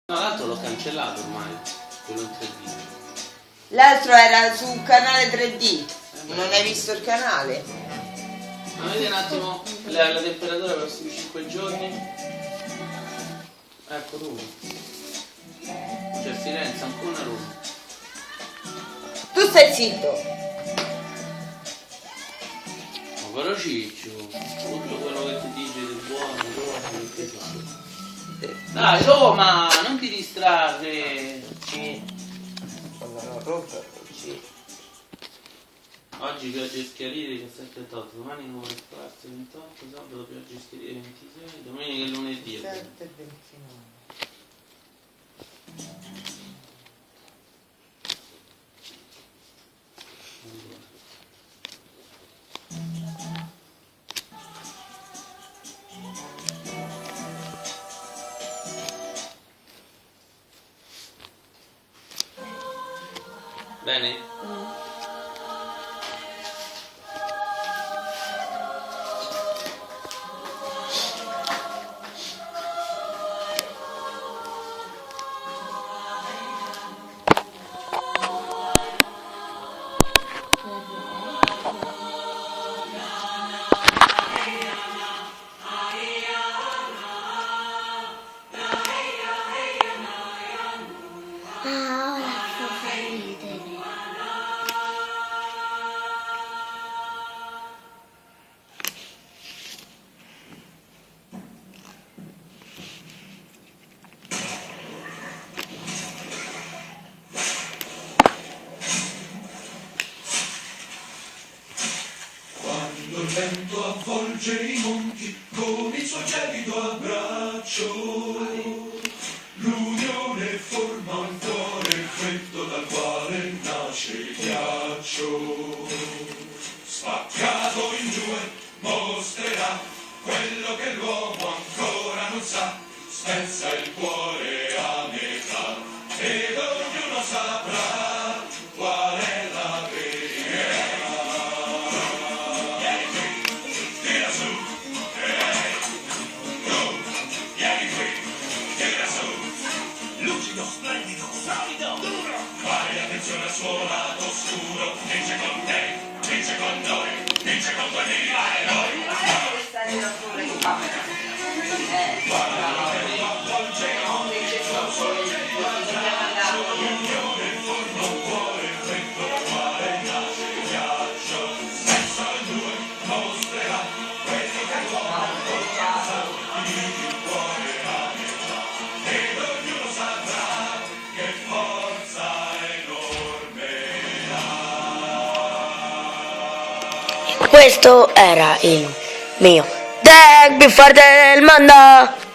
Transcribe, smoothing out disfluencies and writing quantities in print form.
No, l'altro l'ho cancellato ormai, quello in 3D. L'altro era su un canale 3D. Non hai visto il canale? Ma vedi un attimo la temperatura per i prossimi 5 giorni. Ecco Roma. C'è Firenze, ancora Roma. Tu stai zitto. Ma però Ciccio, tutto quello che ti dice del buono, Roma, che fa? Dai Roma, non ti distrarre. Oggi piogge e schiarire 17 e 8, domani nuovo sparse 28, sabato piogge e schiarire 26, domenica e lunedì 7 e 29. Bene? Il vento avvolge i monti con il suo gelido abbraccio. L'unione forma un cuore freddo dal quale nasce il ghiaccio. Spaccato in due mostrerà quello che l'uomo ancora non sa. Spezza il cuore a metà ed ognuno saprà qual è la verità. Lucido, splendido, solido, duro. Fai attenzione al suo lato oscuro. Vince con te, vince con noi, vince con 2000 eroi. Questa è la sua ricamera. Questo era il mio deck più forte del mondo.